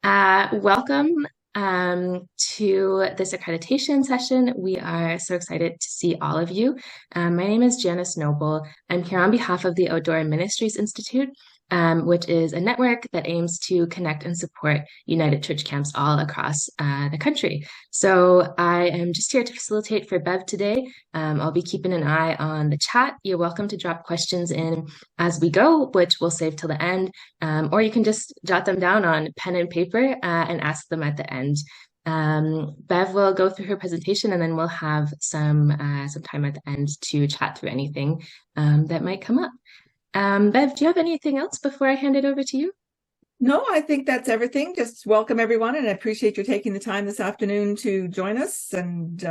Welcome to this accreditation session. We are so excited to see all of you. My name is Janice Noble. I'm here on behalf of the Outdoor Ministries Institute, which is a network that aims to connect and support United Church camps all across the country. So I am just here to facilitate for Bev today. I'll be keeping an eye on the chat. You're welcome to drop questions in as we go, which we'll save till the end. Or you can just jot them down on pen and paper and ask them at the end. Bev will go through her presentation and then we'll have some time at the end to chat through anything that might come up. Bev, do you have anything else before I hand it over to you? No, I think that's everything. Just welcome everyone, and I appreciate you taking the time this afternoon to join us. And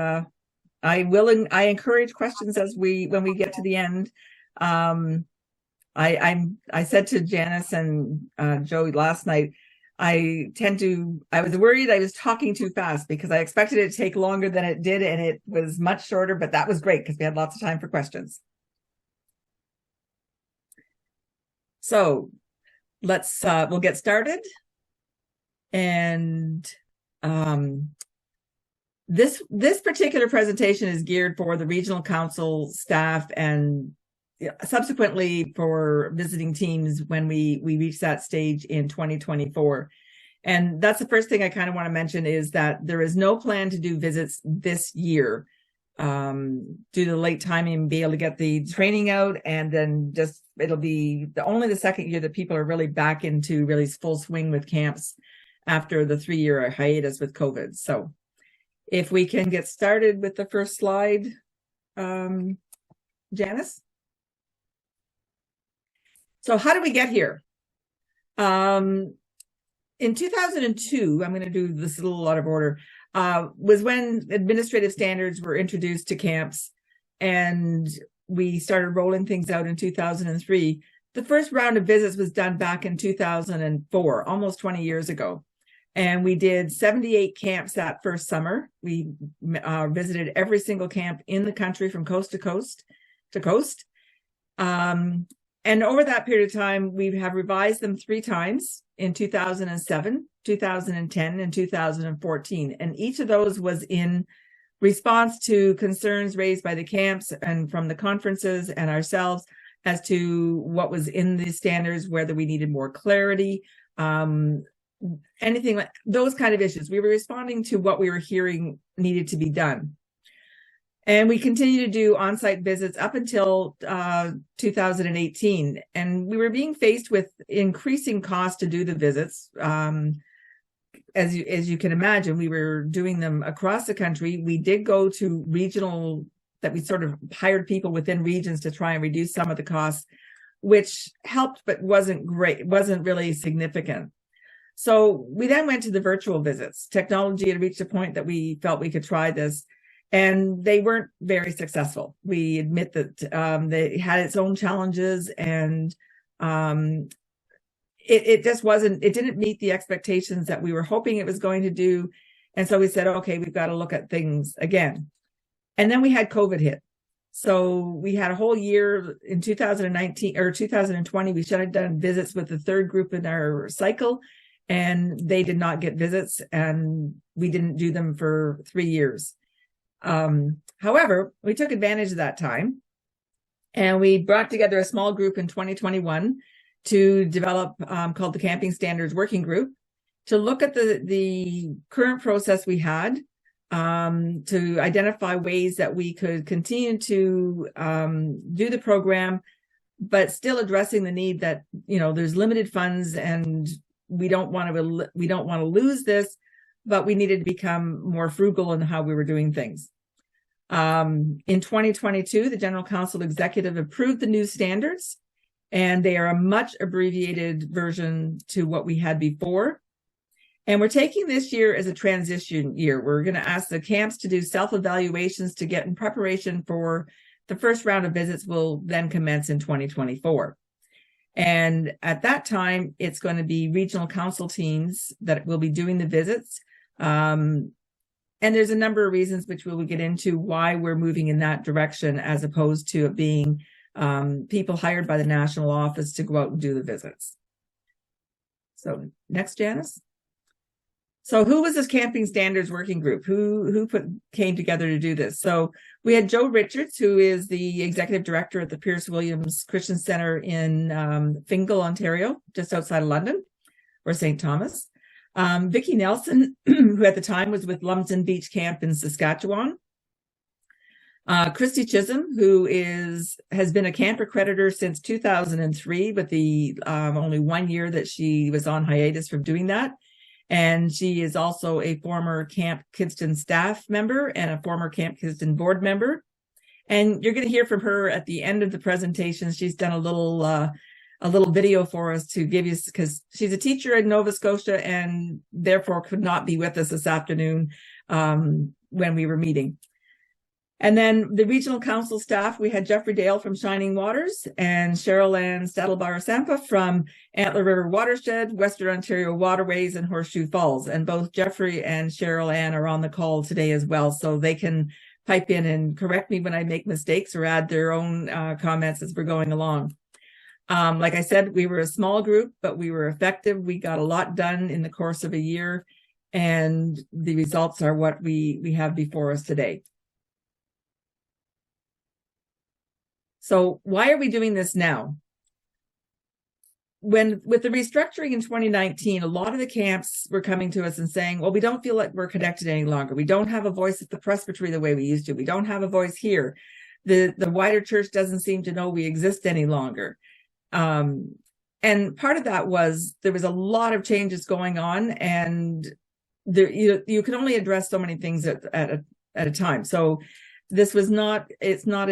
I encourage questions when we get to the end. I said to Janice and Joey last night, I was worried I was talking too fast because I expected it to take longer than it did, and it was much shorter, but that was great because we had lots of time for questions. So we'll get started. And this particular presentation is geared for the regional council staff and subsequently for visiting teams when we reach that stage in 2024. And that's the first thing I kind of want to mention is that there is no plan to do visits this year due to the late timing and be able to get the training out, and then just it'll be only the second year that people are really back into really full swing with camps after the 3-year hiatus with COVID. So if we can get started with the first slide, Janice. So how did we get here? In 2002, I'm going to do this a little out of order, was when administrative standards were introduced to camps, and we started rolling things out in 2003. The first round of visits was done back in 2004, almost 20 years ago. And we did 78 camps that first summer. We visited every single camp in the country from coast to coast to coast. And over that period of time, we have revised them 3 times in 2007, 2010, and 2014. And each of those was in response to concerns raised by the camps and from the conferences and ourselves as to what was in the standards, whether we needed more clarity, anything like those kind of issues. We were responding to what we were hearing needed to be done. And we continue to do on-site visits up until 2018. And we were being faced with increasing costs to do the visits. As you can imagine, we were doing them across the country. We did go to regional, that we sort of hired people within regions to try and reduce some of the costs, which helped, but wasn't great. It wasn't really significant. So we then went to the virtual visits. Technology had reached a point that we felt we could try this, and they weren't very successful. We admit that they had its own challenges, and it just wasn't, it didn't meet the expectations that we were hoping it was going to do. And so we said, okay, we've got to look at things again. And then we had COVID hit. So we had a whole year in 2019 or 2020, we shut down visits with the third group in our cycle, and they did not get visits, and we didn't do them for 3 years. However, we took advantage of that time, and we brought together a small group in 2021 to develop called the Camping Standards Working Group, to look at the current process we had, to identify ways that we could continue to do the program, but still addressing the need that, there's limited funds and we don't want to lose this, but we needed to become more frugal in how we were doing things. In 2022, the General Council Executive approved the new standards, and they are a much abbreviated version to what we had before. And we're taking this year as a transition year. We're going to ask the camps to do self-evaluations to get in preparation for the first round of visits will then commence in 2024. And at that time, it's going to be regional council teams that will be doing the visits. And there's a number of reasons which we will get into why we're moving in that direction, as opposed to it being people hired by the national office to go out and do the visits. So next, Janice. So who was this camping standards working group? Who came together to do this? So we had Joe Richards, who is the executive director at the Pierce Williams Christian Center in Fingal, Ontario, just outside of London, or St. Thomas. Vicki Nelson, who at the time was with Lumsden Beach Camp in Saskatchewan. Christy Chisholm, who has been a camp accreditor since 2003, with the only 1 year that she was on hiatus from doing that. And she is also a former Camp Kidston staff member and a former Camp Kidston board member. And you're going to hear from her at the end of the presentation. She's done a little video for us to give you, because she's a teacher in Nova Scotia and therefore could not be with us this afternoon when we were meeting. And then the regional council staff, we had Jeffrey Dale from Shining Waters and Cheryl Ann Stadelbauer-Sampa from Antler River Watershed, Western Ontario Waterways, and Horseshoe Falls. And both Jeffrey and Cheryl Ann are on the call today as well, so they can pipe in and correct me when I make mistakes or add their own comments as we're going along. Like I said, we were a small group, but we were effective. We got a lot done in the course of a year, and the results are what we have before us today. So why are we doing this now? With the restructuring in 2019, a lot of the camps were coming to us and saying, well, we don't feel like we're connected any longer. We don't have a voice at the presbytery the way we used to. We don't have a voice here. The wider church doesn't seem to know we exist any longer. And part of that was there was a lot of changes going on, and you can only address so many things at a time. So this was it's not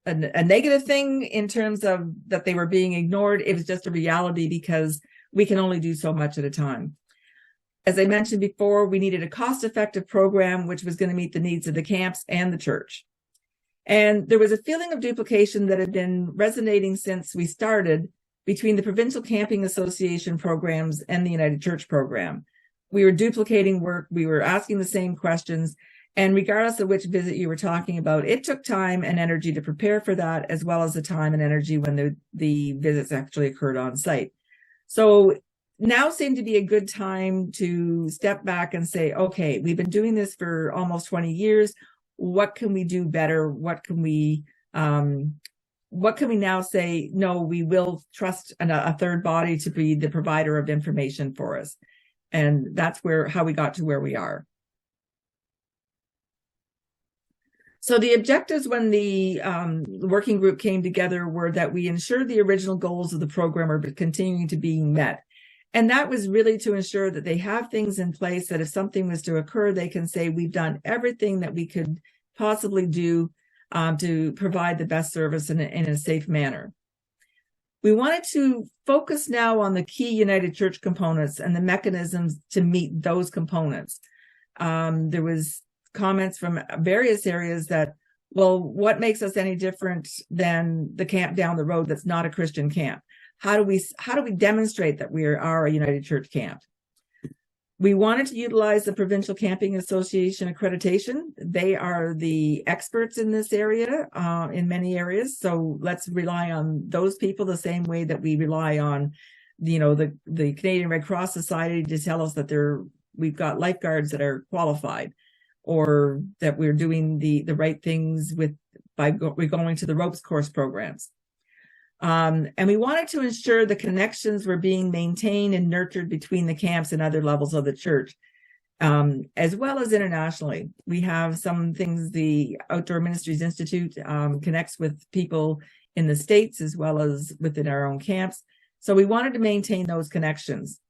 a negative thing in terms of that they were being ignored. It was just a reality because we can only do so much at a time. As I mentioned before, we needed a cost-effective program which was going to meet the needs of the camps and the church. And there was a feeling of duplication that had been resonating since we started between the Provincial Camping Association programs and the United Church program. We were duplicating work, we were asking the same questions, and regardless of which visit you were talking about, it took time and energy to prepare for that, as well as the time and energy when the visits actually occurred on site. So now seemed to be a good time to step back and say, okay, we've been doing this for almost 20 years. What can we do better? What can we now say, no, we will trust a third body to be the provider of information for us. And that's how we got to where we are. So the objectives when the working group came together were that we ensure the original goals of the program are continuing to be met. And that was really to ensure that they have things in place that if something was to occur, they can say, we've done everything that we could possibly do to provide the best service in a safe manner. We wanted to focus now on the key United Church components and the mechanisms to meet those components. There was comments from various areas that, well, what makes us any different than the camp down the road that's not a Christian camp? How do we demonstrate that we are a United Church camp? We wanted to utilize the Provincial Camping Association accreditation. They are the experts in this area, in many areas. So let's rely on those people the same way that we rely on, the Canadian Red Cross Society to tell us that we've got lifeguards that are qualified, or that we're doing the right things by going to the ropes course programs. And we wanted to ensure the connections were being maintained and nurtured between the camps and other levels of the church, as well as internationally. We have some things, the Outdoor Ministries Institute connects with people in the States as well as within our own camps. So we wanted to maintain those connections.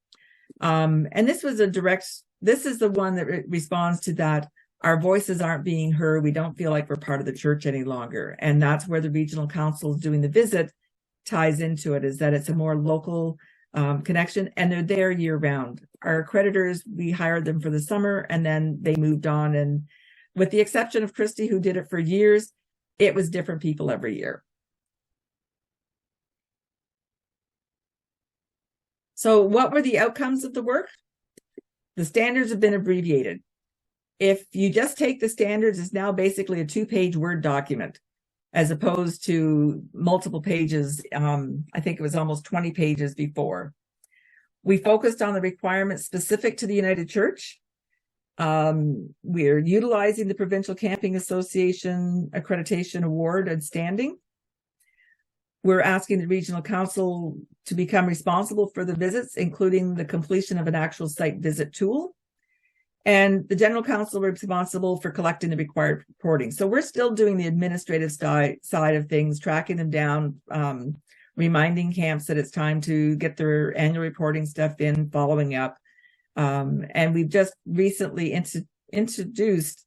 And this is the one that responds to that. Our voices aren't being heard. We don't feel like we're part of the church any longer. And that's where the regional councils doing the visit ties into it, is that it's a more local connection, and they're there year round. Our accreditors, we hired them for the summer and then they moved on. And with the exception of Christy, who did it for years, it was different people every year. So what were the outcomes of the work? The standards have been abbreviated. If you just take the standards, it's now basically a 2-page Word document, as opposed to multiple pages. I think it was almost 20 pages before. We focused on the requirements specific to the United Church. We're utilizing the Provincial Camping Association Accreditation Award and standing. We're asking the Regional Council to become responsible for the visits, including the completion of an actual site visit tool. And the General Council responsible for collecting the required reporting. So we're still doing the administrative side of things, tracking them down, reminding camps that it's time to get their annual reporting stuff in, following up. And we've just recently introduced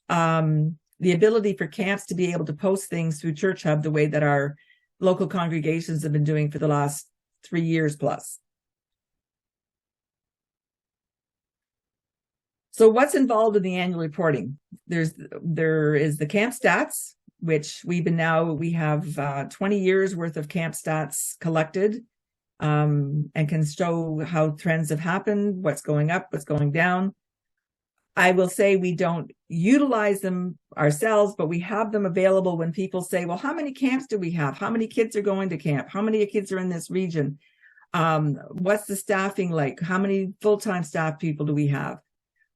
the ability for camps to be able to post things through Church Hub the way that our local congregations have been doing for the last 3 years plus. So what's involved in the annual reporting? There is the camp stats, which we have 20 years worth of camp stats collected, and can show how trends have happened, what's going up, what's going down. I will say we don't utilize them ourselves, but we have them available when people say, well, how many camps do we have? How many kids are going to camp? How many kids are in this region? What's the staffing like? How many full-time staff people do we have?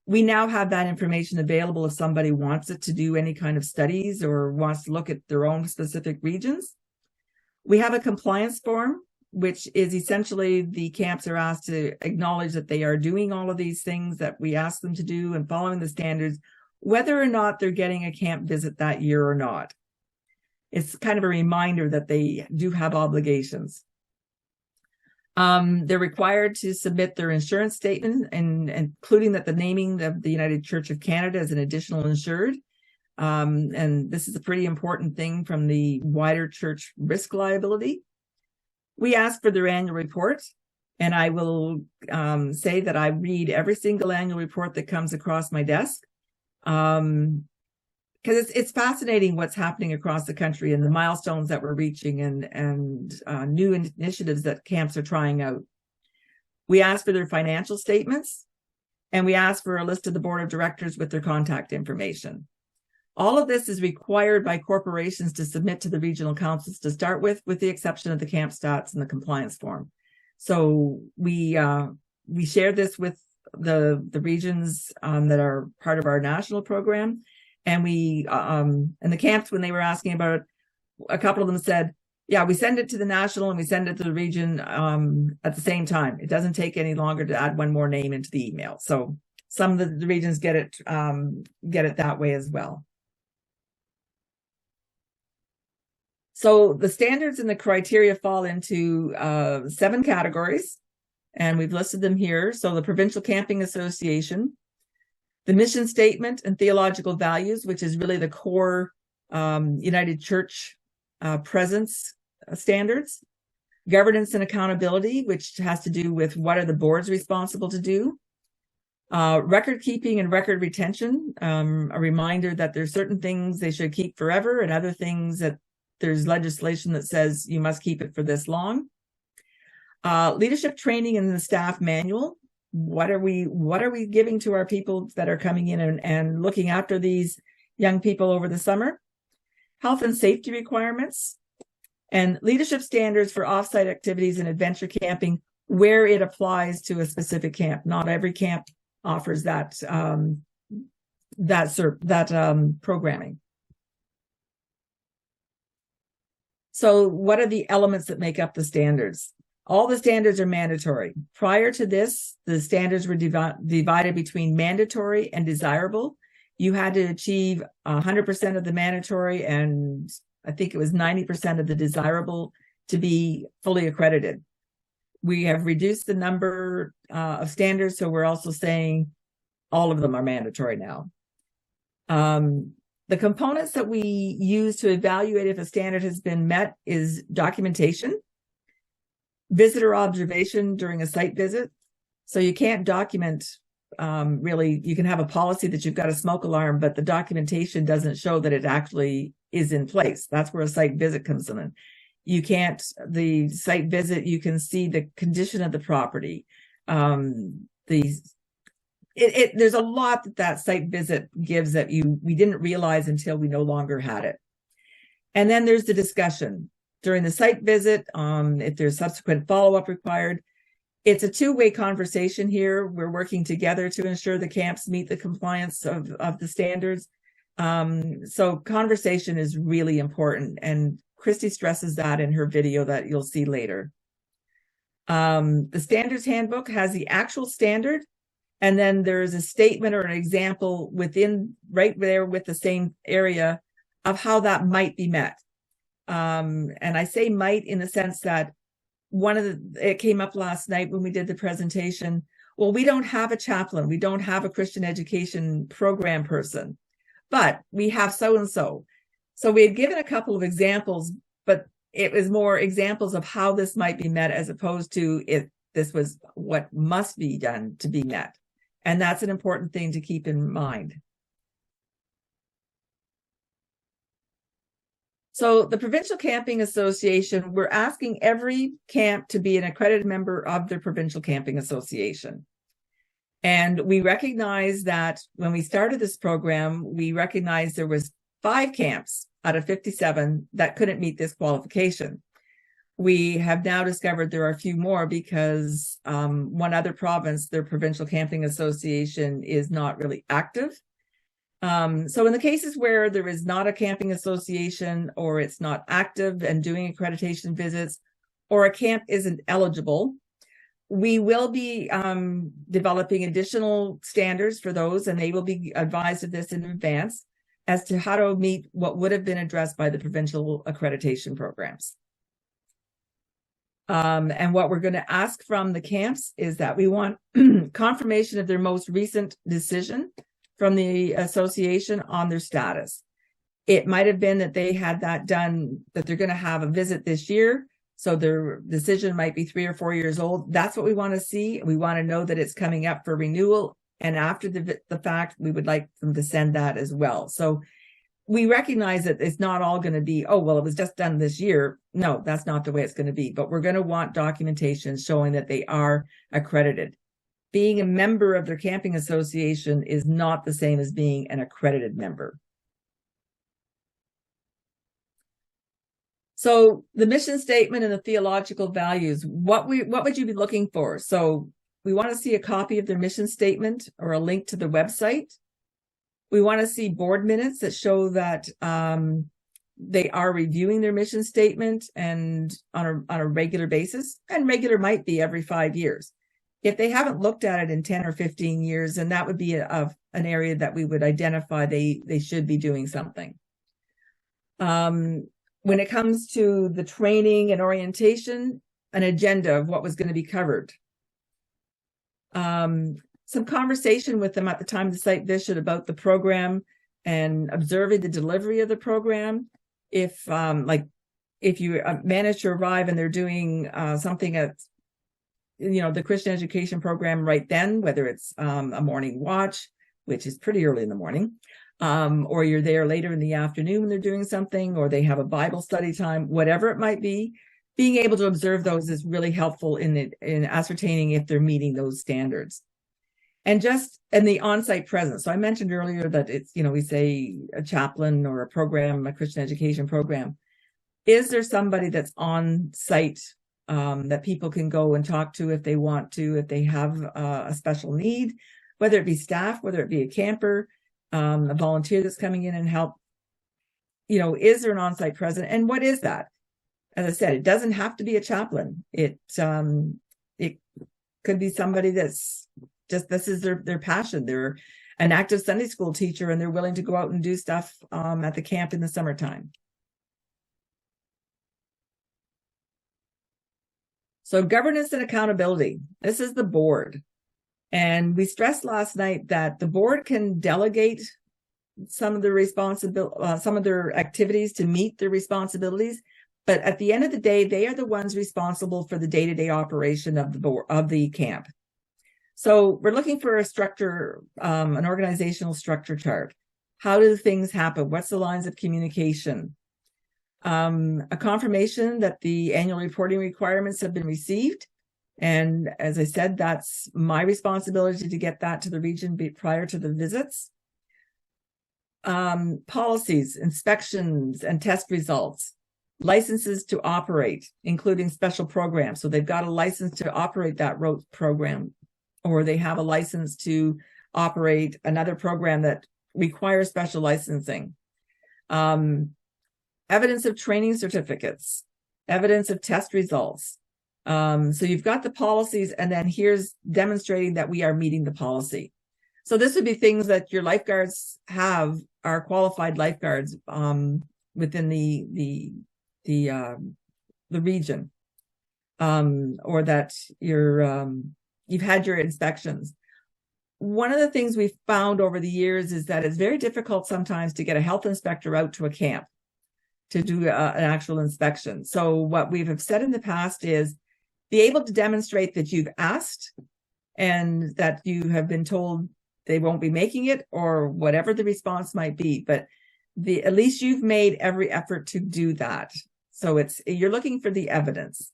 We now have that information available if somebody wants it to do any kind of studies or wants to look at their own specific regions. We have a compliance form, which is essentially the camps are asked to acknowledge that they are doing all of these things that we ask them to do and following the standards, whether or not they're getting a camp visit that year or not. It's kind of a reminder that they do have obligations. They're required to submit their insurance statement, and including that the naming of the United Church of Canada as an additional insured. And this is a pretty important thing from the wider church risk liability. We ask for their annual report, and I will say that I read every single annual report that comes across my desk. Because it's fascinating what's happening across the country and the milestones that we're reaching and new initiatives that camps are trying out. We ask for their financial statements, and we ask for a list of the board of directors with their contact information. All of this is required by corporations to submit to the regional councils to start with the exception of the camp stats and the compliance form. So we share this with the regions that are part of our national program. And and the camps, when they were asking about it, a couple of them said, yeah, we send it to the national and we send it to the region at the same time. It doesn't take any longer to add one more name into the email. So some of the regions get it that way as well. So the standards and the criteria fall into 7 categories, and we've listed them here. So the Provincial Camping Association, the mission statement and theological values, which is really the core United Church presence standards, governance and accountability, which has to do with what are the boards responsible to do, record keeping and record retention, a reminder that there's certain things they should keep forever and other things that there's legislation that says you must keep it for this long. Leadership training in the staff manual. What are we giving to our people that are coming in and looking after these young people over the summer? Health and safety requirements and leadership standards for offsite activities and adventure camping where it applies to a specific camp. Not every camp offers that programming. So what are the elements that make up the standards? All the standards are mandatory. Prior to this, the standards were divided between mandatory and desirable. You had to achieve 100% of the mandatory, and I think it was 90% of the desirable to be fully accredited. We have reduced the number of standards, so we're also saying all of them are mandatory now. The components that we use to evaluate if a standard has been met is documentation, visitor observation during a site visit. So you can't document really. You can have a policy that you've got a smoke alarm, but the documentation doesn't show that it actually is in place. That's where a site visit comes in. You can't, the site visit, you can see the condition of the property. There's a lot that site visit gives that we didn't realize until we no longer had it. And then there's the discussion during the site visit, if there's subsequent follow-up required. It's a two-way conversation here. We're working together to ensure the camps meet the compliance of the standards. So conversation is really important, and Christy stresses that in her video that you'll see later. The standards handbook has the actual standard, and then there's a statement or an example within right there with the same area of how that might be met. And I say might in the sense that it came up last night when we did the presentation. Well, we don't have a chaplain. We don't have a Christian education program person, but we have so-and-so. So we had given a couple of examples, but it was more examples of how this might be met as opposed to if this was what must be done to be met. And that's an important thing to keep in mind. So the Provincial Camping Association, we're asking every camp to be an accredited member of the Provincial Camping Association. And we recognize that when we started this program, we recognized there was 5 camps out of 57 that couldn't meet this qualification. We have now discovered there are a few more because one other province, their Provincial Camping Association, is not really active. So in the cases where there is not a camping association or it's not active and doing accreditation visits, or a camp isn't eligible, we will be developing additional standards for those, and they will be advised of this in advance as to how to meet what would have been addressed by the provincial accreditation programs. And what we're going to ask from the camps is that we want confirmation of their most recent decision from the association on their status. It might have been that they had that done, that they're going to have a visit this year, so their decision might be 3 or 4 years old. That's what we want to see. We want to know that it's coming up for renewal, and after the fact, we would like them to send that as well. So we recognize that it's not all going to be, oh, well, it was just done this year. No, that's not the way it's going to be, but we're going to want documentation showing that they are accredited. Being a member of their camping association is not the same as being an accredited member. So the mission statement and the theological values, what would you be looking for? So we want to see a copy of their mission statement or a link to the website. We want to see board minutes that show that they are reviewing their mission statement and on a regular basis, and regular might be every 5 years. If they haven't looked at it in 10 or 15 years, then that would be an area that we would identify they should be doing something. When it comes to the training and orientation, an agenda of what was going to be covered. Some conversation with them at the time of the site visit about the program and observing the delivery of the program. If you manage to arrive and they're doing something at the Christian education program right then, whether it's a morning watch, which is pretty early in the morning, or you're there later in the afternoon when they're doing something, or they have a Bible study time, whatever it might be, being able to observe those is really helpful in ascertaining if they're meeting those standards. And the on-site presence. So I mentioned earlier that it's, we say a chaplain or a program, a Christian education program. Is there somebody that's on site that people can go and talk to if they want to, if they have a special need, whether it be staff, whether it be a camper, a volunteer that's coming in and help? Is there an on-site presence? And what is that? As I said, it doesn't have to be a chaplain. It could be somebody that's this is their passion. They're an active Sunday school teacher and they're willing to go out and do stuff at the camp in the summertime. So governance and accountability. This is the board. And we stressed last night that the board can delegate some of their activities to meet their responsibilities. But at the end of the day, they are the ones responsible for the day-to-day operation of the camp. So we're looking for a structure, an organizational structure chart. How do things happen? What's the lines of communication? A confirmation that the annual reporting requirements have been received. And as I said, that's my responsibility to get that to the region prior to the visits. Policies, inspections, and test results. licenses to operate, including special programs. So they've got a license to operate that road program, or they have a license to operate another program that requires special licensing. Evidence of training certificates, evidence of test results. So you've got the policies, and then here's demonstrating that we are meeting the policy. So this would be things that your lifeguards are qualified lifeguards within the region, or that you've had your inspections. One of the things we've found over the years is that it's very difficult sometimes to get a health inspector out to a camp to do an actual inspection. So what we have said in the past is be able to demonstrate that you've asked and that you have been told they won't be making it, or whatever the response might be. But at least you've made every effort to do that. So you're looking for the evidence.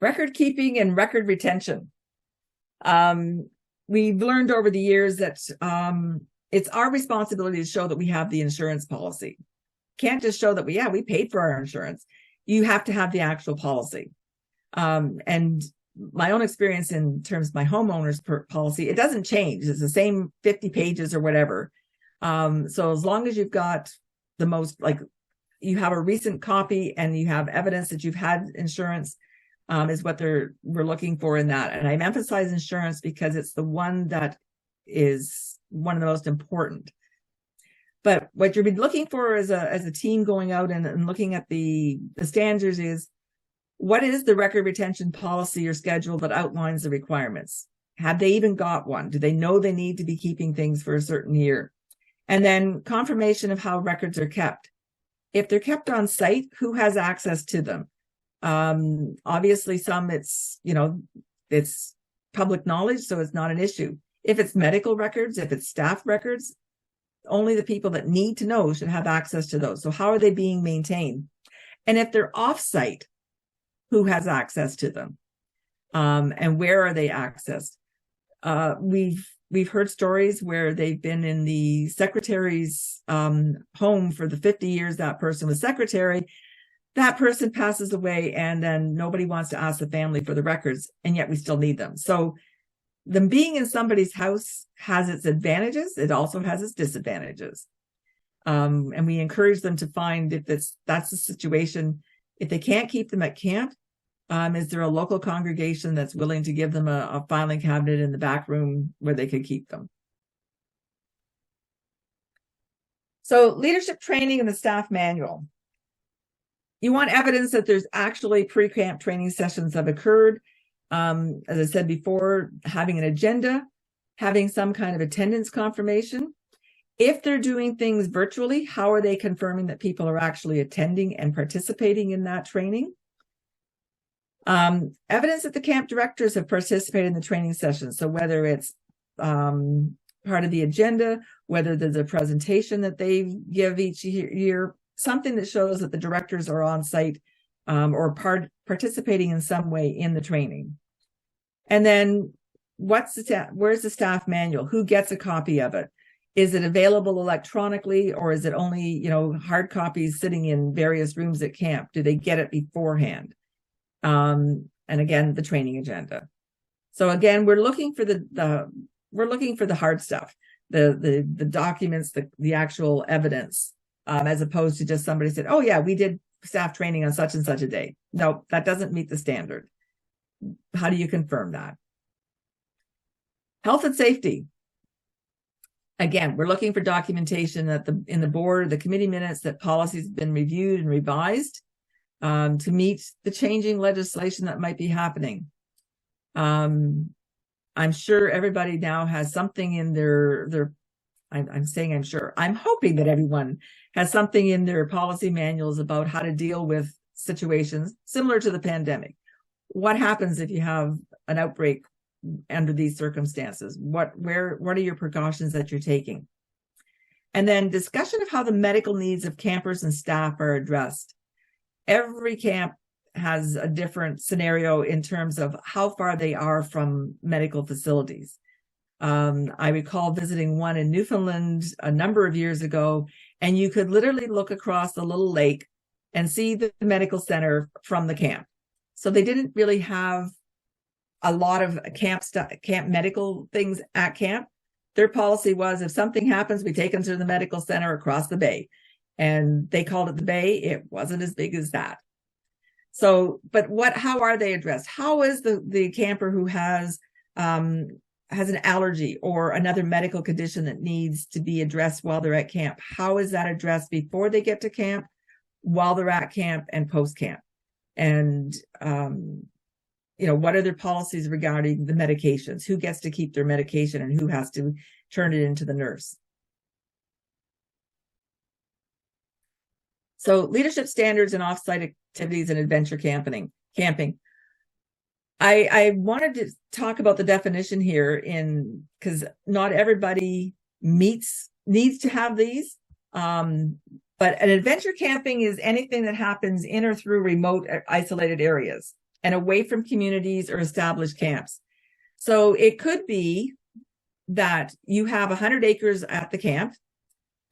Record keeping and record retention. We've learned over the years that it's our responsibility to show that we have the insurance policy. Can't just show that we paid for our insurance. You have to have the actual policy. And my own experience in terms of my homeowner's policy, it doesn't change. It's the same 50 pages or whatever. So as long as you've got the most, like you have a recent copy and you have evidence that you've had insurance, is what we're looking for in that. And I emphasize insurance because it's the one that is one of the most important. But what you'll be looking for as a team going out and looking at the standards is, what is the record retention policy or schedule that outlines the requirements? Have they even got one? Do they know they need to be keeping things for a certain year? And then confirmation of how records are kept. If they're kept on site, who has access to them? Obviously some it's public knowledge, so it's not an issue. If it's medical records, if it's staff records, only the people that need to know should have access to those. So how are they being maintained? And if they're off-site, who has access to them? And where are they accessed? We've heard stories where they've been in the secretary's home for the 50 years that person was secretary. That person passes away, and then nobody wants to ask the family for the records, and yet we still need them. So them being in somebody's house has its advantages. It also has its disadvantages. And we encourage them to find if that's the situation. If they can't keep them at camp, is there a local congregation that's willing to give them a filing cabinet in the back room where they could keep them? So leadership training and the staff manual. You want evidence that there's actually pre-camp training sessions that have occurred. As I said before, having an agenda, having some kind of attendance confirmation. If they're doing things virtually, how are they confirming that people are actually attending and participating in that training? Evidence that the camp directors have participated in the training sessions. So whether it's part of the agenda, whether there's a presentation that they give each year, something that shows that the directors are on site or participating in some way in the training. And then where's the staff manual? Who gets a copy of it? Is it available electronically, or is it only, hard copies sitting in various rooms at camp? Do they get it beforehand? And again, the training agenda. So again, we're looking for the hard stuff, the documents, the actual evidence, as opposed to just somebody said, oh yeah, we did staff training on such and such a day. No, that doesn't meet the standard. How do you confirm that? Health and safety. Again, we're looking for documentation that in the committee minutes that policies have been reviewed and revised to meet the changing legislation that might be happening. I'm sure everybody now has something in I'm hoping that everyone has something in their policy manuals about how to deal with situations similar to the pandemic. What happens if you have an outbreak under these circumstances? What are your precautions that you're taking? And then discussion of how the medical needs of campers and staff are addressed. Every camp has a different scenario in terms of how far they are from medical facilities. I recall visiting one in Newfoundland a number of years ago, And you could literally look across the little lake and see the medical center from the camp. So they didn't really have a lot of camp medical things at camp. Their policy was, if something happens, we take them to the medical center across the bay. And they called it the bay. It wasn't as big as that. So, but how are they addressed? How is the camper who has an allergy or another medical condition that needs to be addressed while they're at camp? How is that addressed before they get to camp, while they're at camp, and post camp? And, what are their policies regarding the medications? Who gets to keep their medication and who has to turn it into the nurse? So leadership standards and offsite activities and adventure camping. I wanted to talk about the definition here because not everybody needs to have these. But an adventure camping is anything that happens in or through remote, isolated areas and away from communities or established camps. So it could be that you have 100 acres at the camp,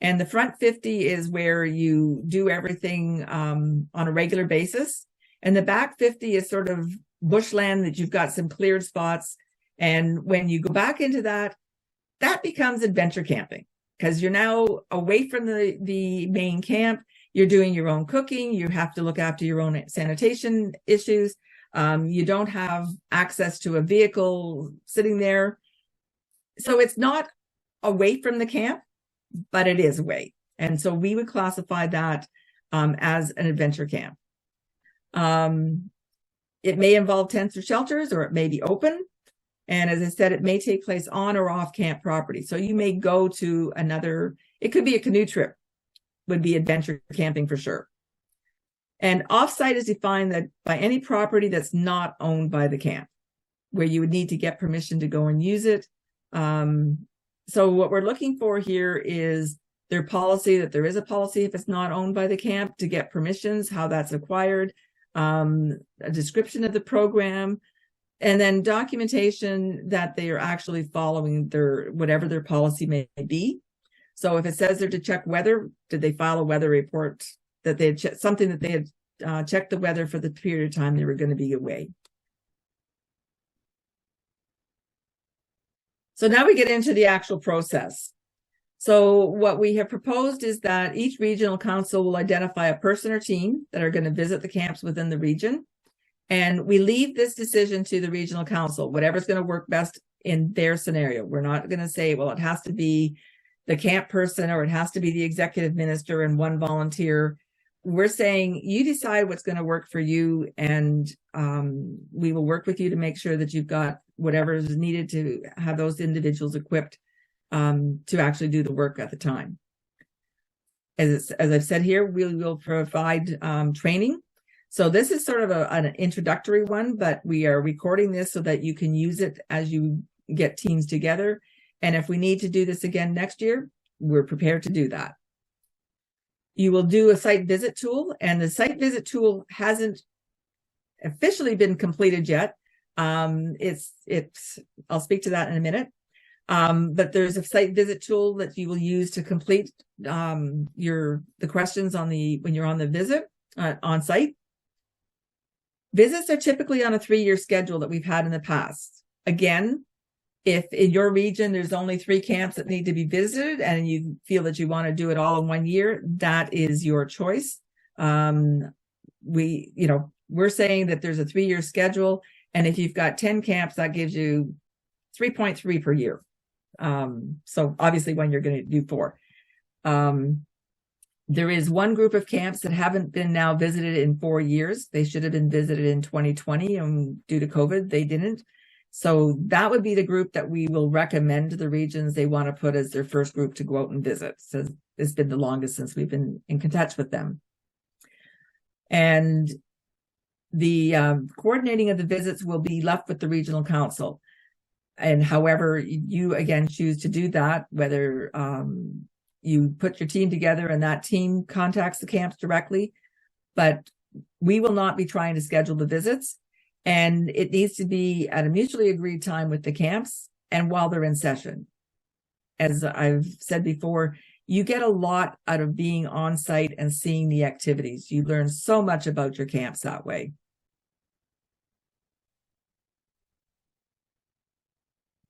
and the front 50 is where you do everything on a regular basis. And the back 50 is sort of bushland that you've got some cleared spots. And when you go back into that becomes adventure camping, because you're now away from the main camp. You're doing your own cooking. You have to look after your own sanitation issues. You don't have access to a vehicle sitting there. So it's not away from the camp, but it is away. And so we would classify that as an adventure camp. It may involve tents or shelters, or it may be open. And as I said, it may take place on or off camp property. So you may go to it could be a canoe trip, would be adventure camping for sure. And offsite is defined that by any property that's not owned by the camp, where you would need to get permission to go and use it. So what we're looking for here is their policy, that there is a policy if it's not owned by the camp, to get permissions, how that's acquired, a description of the program, and then documentation that they are actually following whatever their policy may be. So if it says they're to check weather, did they file a weather report that they had something that they had checked the weather for the period of time they were going to be away? So now we get into the actual process. So what we have proposed is that each regional council will identify a person or team that are going to visit the camps within the region. And we leave this decision to the regional council, whatever's going to work best in their scenario. We're not going to say, well, it has to be the camp person or it has to be the executive minister and one volunteer. We're saying you decide what's going to work for you, and we will work with you to make sure that you've got whatever is needed to have those individuals equipped to actually do the work at the time. As I've said here, we will provide training. So this is sort of an introductory one, but we are recording this so that you can use it as you get teams together. And if we need to do this again next year, we're prepared to do that. You will do a site visit tool, and the site visit tool hasn't officially been completed yet. I'll speak to that in a minute. But there's a site visit tool that you will use to complete the questions when you're on the visit on site. Visits are typically on a 3-year schedule that we've had in the past. Again, if in your region there's only 3 camps that need to be visited and you feel that you want to do it all in 1 year, that is your choice. We're saying that there's a 3-year schedule, and if you've got 10 camps, that gives you 3.3 per year. So obviously when you're going to do 4. There is one group of camps that haven't been now visited in 4 years. They should have been visited in 2020, and due to COVID, they didn't. So that would be the group that we will recommend to the regions they want to put as their first group to go out and visit. So it's been the longest since we've been in touch with them. And the coordinating of the visits will be left with the regional council. And however you, again, choose to do that, whether you put your team together and that team contacts the camps directly, but we will not be trying to schedule the visits. And it needs to be at a mutually agreed time with the camps and while they're in session. As I've said before, You get a lot out of being on site and seeing the activities. You learn so much about your camps that way.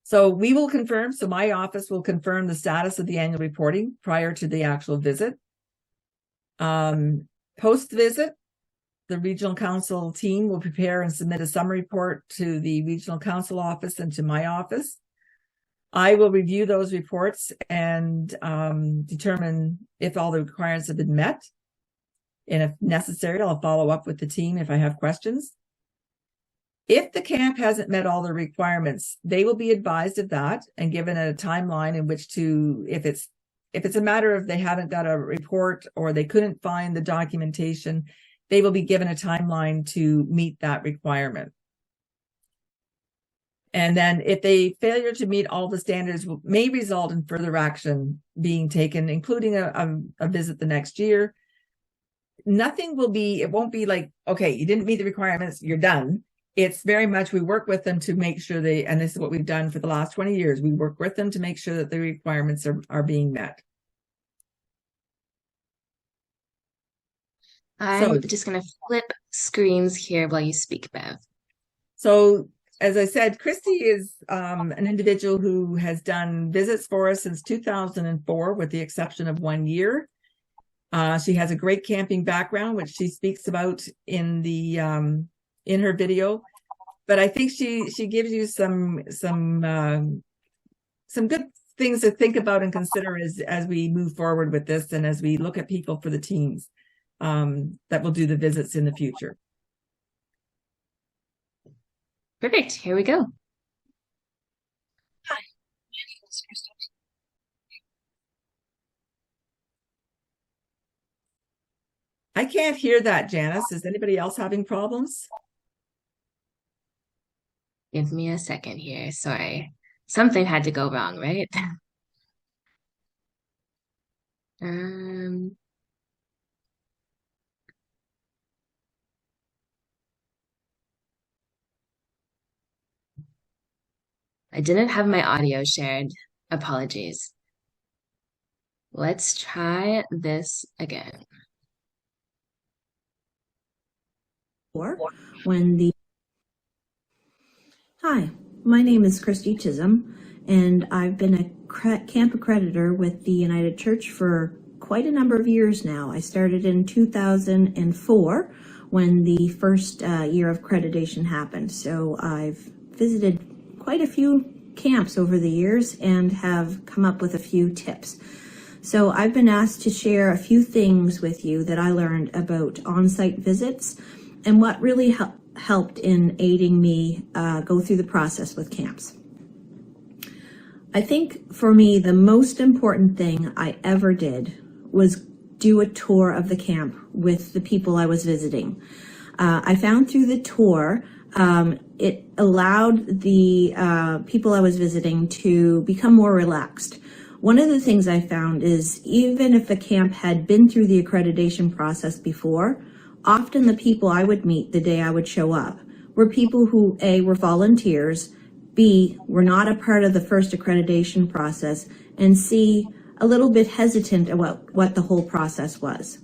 So we will confirm, so my office will confirm the status of the annual reporting prior to the actual visit. Post-visit, the regional council team will prepare and submit a summary report to the regional council office and to my office. I will review those reports and determine if all the requirements have been met. And if necessary, I'll follow up with the team if I have questions. If the camp hasn't met all the requirements, they will be advised of that and given a timeline in which to, if it's a matter of they haven't got a report or they couldn't find the documentation, they will be given a timeline to meet that requirement. And then if they failure to meet all the standards may result in further action being taken, including a visit the next year. Nothing will be, it won't be like, okay, you didn't meet the requirements, you're done. It's very much, we work with them to make sure and this is what we've done for the last 20 years, we work with them to make sure that the requirements are being met. I'm just going to flip screens here while you speak, Bev. So, as I said, Christy is an individual who has done visits for us since 2004, with the exception of 1 year. She has a great camping background, which she speaks about in the in her video. But I think she gives you some good things to think about and consider as we move forward with this and as we look at people for the teams that will do the visits in the future. Perfect. Here we go. Hi, my name is Krista. I can't hear that, Janice. Is anybody else having problems? Give me a second here. Sorry. Something had to go wrong, right? I didn't have my audio shared. Apologies. Let's try this again. Hi, my name is Christy Chisholm, and I've been a camp accreditor with the United Church for quite a number of years now. I started in 2004 when the first year of accreditation happened. So I've visited quite a few camps over the years and have come up with a few tips. So I've been asked to share a few things with you that I learned about on-site visits and what really helped in aiding me go through the process with camps. I think for me, the most important thing I ever did was do a tour of the camp with the people I was visiting. I found through the tour, it allowed the people I was visiting to become more relaxed. One of the things I found is even if a camp had been through the accreditation process before, often the people I would meet the day I would show up were people who A, were volunteers, B, were not a part of the first accreditation process, and C, a little bit hesitant about what the whole process was.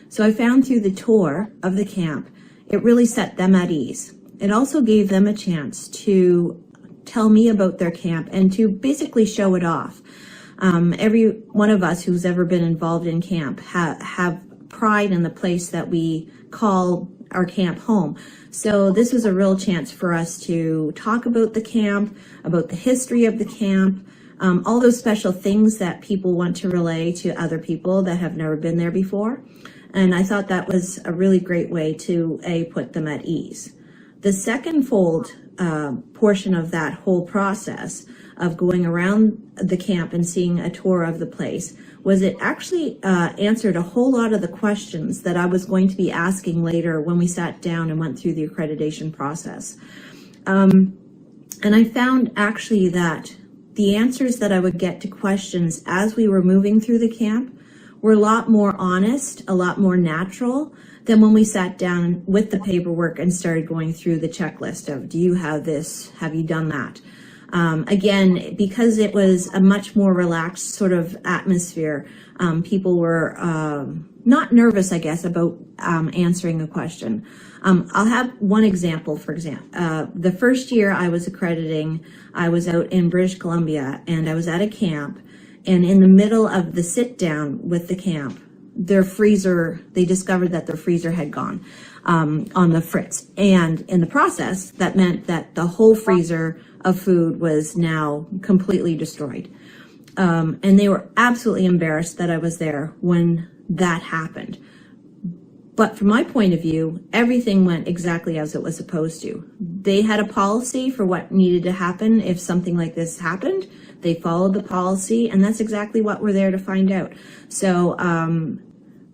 So I found through the tour of the camp, it really set them at ease. It also gave them a chance to tell me about their camp and to basically show it off. Every one of us who's ever been involved in camp have pride in the place that we call our camp home. So this was a real chance for us to talk about the camp, about the history of the camp, all those special things that people want to relay to other people that have never been there before. And I thought that was a really great way to put them at ease. The second fold portion of that whole process of going around the camp and seeing a tour of the place was it actually answered a whole lot of the questions that I was going to be asking later when we sat down and went through the accreditation process. And I found actually that the answers that I would get to questions as we were moving through the camp were a lot more honest, a lot more natural than when we sat down with the paperwork and started going through the checklist of, do you have this? Have you done that? Again, because it was a much more relaxed sort of atmosphere, people were not nervous, I guess, about answering a question. I'll have one example, for example. The first year I was accrediting, I was out in British Columbia, and I was at a camp, and in the middle of the sit down with the camp, they discovered that their freezer had gone on the fritz. And in the process, that meant that the whole freezer of food was now completely destroyed. And they were absolutely embarrassed that I was there when that happened. But from my point of view, everything went exactly as it was supposed to. They had a policy for what needed to happen if something like this happened. They followed the policy, and that's exactly what we're there to find out. So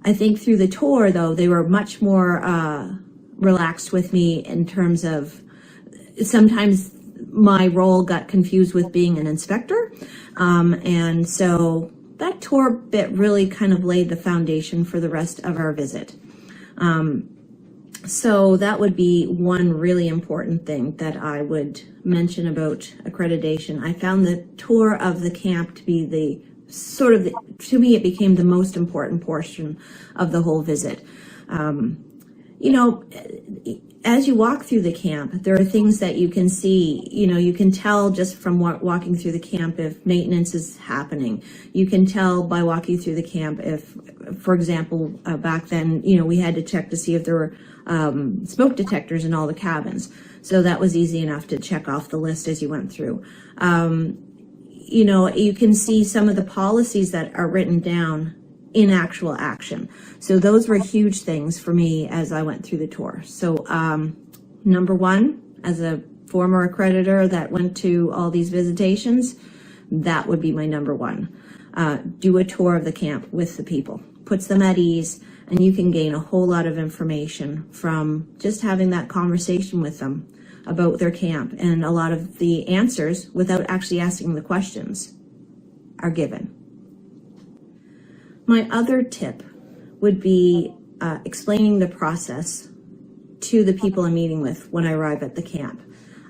I think through the tour, though, they were much more relaxed with me in terms of sometimes my role got confused with being an inspector. And so that tour bit really kind of laid the foundation for the rest of our visit. So that would be one really important thing that I would mention about accreditation. I found the tour of the camp to be to me, it became the most important portion of the whole visit. You know, as you walk through the camp, there are things that you can see. You know, you can tell just from walking through the camp if maintenance is happening. You can tell by walking through the camp if, for example, back then, you know, we had to check to see if there were smoke detectors in all the cabins. So that was easy enough to check off the list as you went through. You know, you can see some of the policies that are written down in actual action. So those were huge things for me as I went through the tour. So number one, as a former accreditor that went to all these visitations, that would be my number one. Do a tour of the camp with the people. Puts them at ease, and you can gain a whole lot of information from just having that conversation with them about their camp, and a lot of the answers, without actually asking the questions, are given. My other tip would be explaining the process to the people I'm meeting with when I arrive at the camp.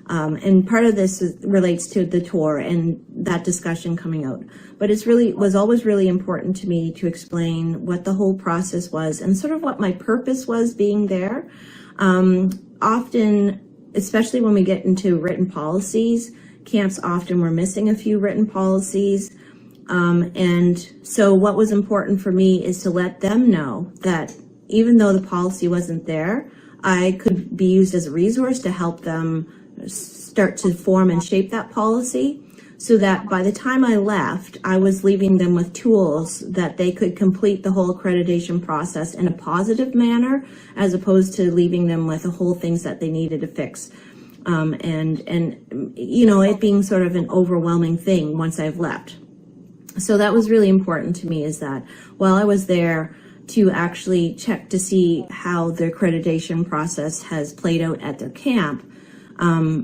And part of this relates to the tour and that discussion coming out. But was always really important to me to explain what the whole process was and sort of what my purpose was being there. Often, especially when we get into written policies, camps often were missing a few written policies. And so what was important for me is to let them know that even though the policy wasn't there, I could be used as a resource to help them start to form and shape that policy, so that by the time I left, I was leaving them with tools that they could complete the whole accreditation process in a positive manner, as opposed to leaving them with the whole things that they needed to fix. And you know, it being sort of an overwhelming thing once I've left. So that was really important to me, is that while I was there to actually check to see how the accreditation process has played out at their camp,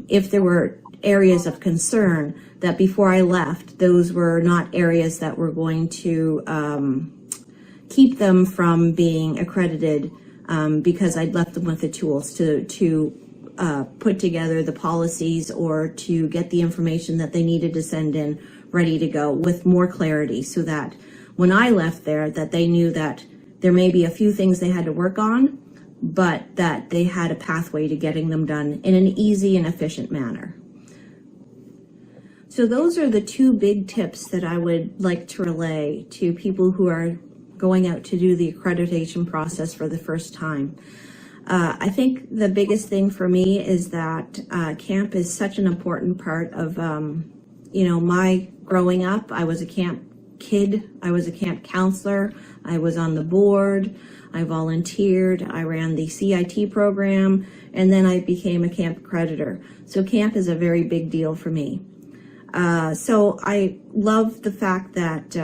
if there were areas of concern, that before I left, those were not areas that were going to keep them from being accredited, because I'd left them with the tools to put together the policies or to get the information that they needed to send in ready to go with more clarity, so that when I left there, that they knew that there may be a few things they had to work on, but that they had a pathway to getting them done in an easy and efficient manner. So those are the two big tips that I would like to relay to people who are going out to do the accreditation process for the first time. I think the biggest thing for me is that camp is such an important part of you know, my growing up. I was a camp kid, I was a camp counselor, I was on the board, I volunteered, I ran the CIT program, and then I became a camp accreditor. So camp is a very big deal for me. So I love the fact that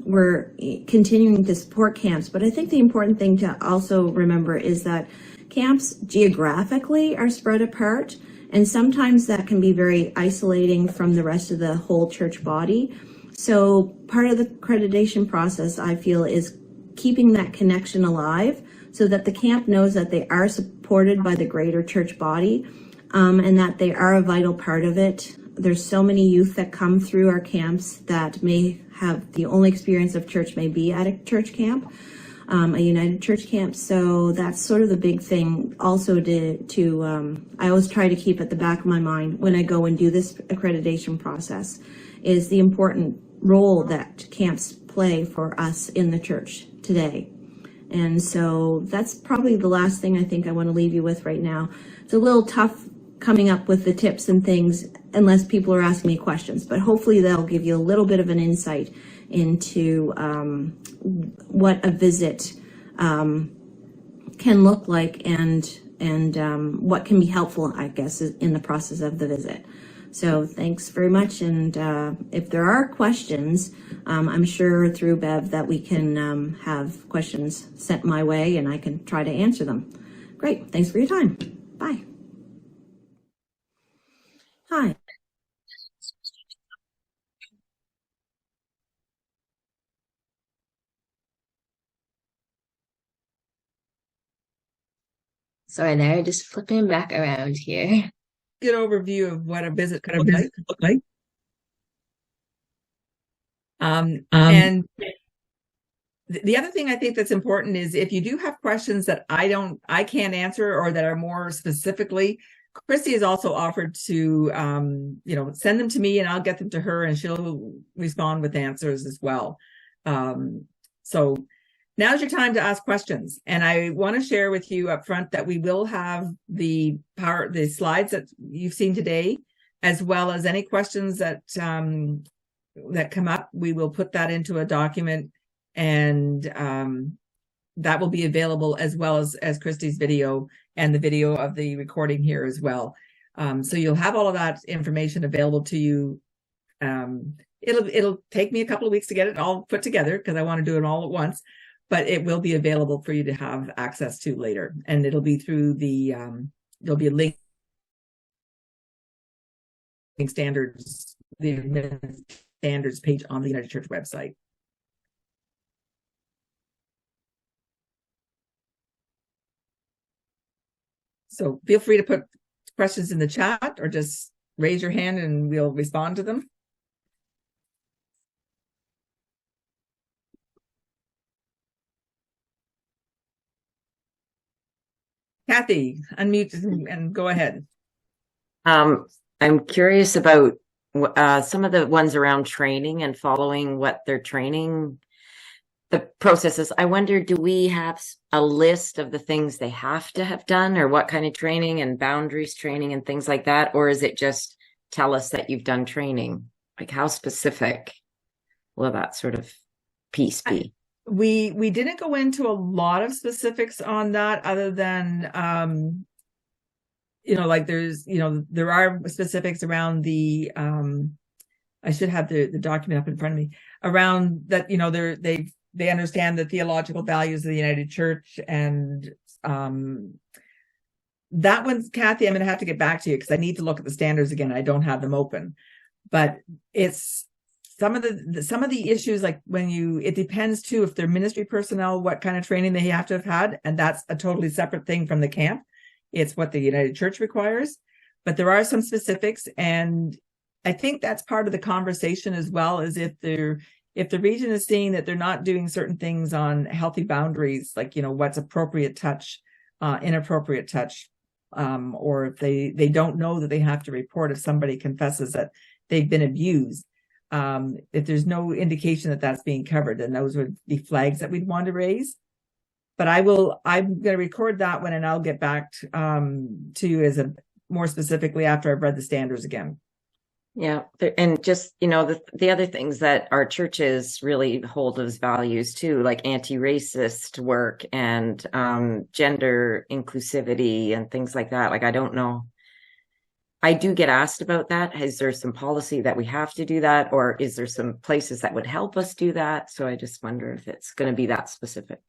we're continuing to support camps, but I think the important thing to also remember is that camps geographically are spread apart, and sometimes that can be very isolating from the rest of the whole church body. So part of the accreditation process, I feel, is keeping that connection alive so that the camp knows that they are supported by the greater church body, and that they are a vital part of it, there's so many youth that come through our camps that may have the only experience of church may be at a church camp, a United Church camp. So that's sort of the big thing also I always try to keep at the back of my mind when I go and do this accreditation process is the important role that camps play for us in the church today. And so that's probably the last thing I think I want to leave you with right now. It's a little tough coming up with the tips and things unless people are asking me questions, but hopefully they'll give you a little bit of an insight into what a visit can look like and what can be helpful, I guess, in the process of the visit. So thanks very much. And if there are questions, I'm sure through Bev that we can have questions sent my way and I can try to answer them. Great. Thanks for your time. Bye. Hi. Sorry there, just flipping back around here. Good overview of what a visit could look like. And the other thing I think that's important is if you do have questions that I can't answer or that are more specifically, Christy has also offered to, send them to me and I'll get them to her and she'll respond with answers as well. So now's your time to ask questions. And I want to share with you up front that we will have the slides that you've seen today, as well as any questions that come up. We will put that into a document and that will be available as well as Christy's video and the video of the recording here as well. So you'll have all of that information available to you. It'll take me a couple of weeks to get it all put together because I want to do it all at once, but it will be available for you to have access to later. And it'll be through there'll be a link standards, the standards page on the United Church website. So feel free to put questions in the chat or just raise your hand and we'll respond to them. Kathy, unmute and go ahead. I'm curious about some of the ones around training and following what they're training, the processes. I wonder, do we have a list of the things they have to have done or what kind of training and boundaries training and things like that? Or is it just tell us that you've done training? Like how specific will that sort of piece be? We didn't go into a lot of specifics on that other than, there are specifics around the, I should have the document up in front of me around that, they understand the theological values of the United Church and, that one's Kathy, I'm going to have to get back to you because I need to look at the standards again. I don't have them open, but it's, some of the issues, like it depends too, if they're ministry personnel, what kind of training they have to have had. And that's a totally separate thing from the camp. It's what the United Church requires, but there are some specifics. And I think that's part of the conversation as well, is if the region is seeing that they're not doing certain things on healthy boundaries, like, what's appropriate touch, inappropriate touch, or if they don't know that they have to report if somebody confesses that they've been abused. If there's no indication that that's being covered, then those would be flags that we'd want to raise. But I'm going to record that one and I'll get back to you more specifically after I've read the standards again. Yeah. And just, the other things that our churches really hold as values too, like anti-racist work and gender inclusivity and things like that. Like, I don't know. I do get asked about that. Is there some policy that we have to do that? Or is there some places that would help us do that? So I just wonder if it's going to be that specific.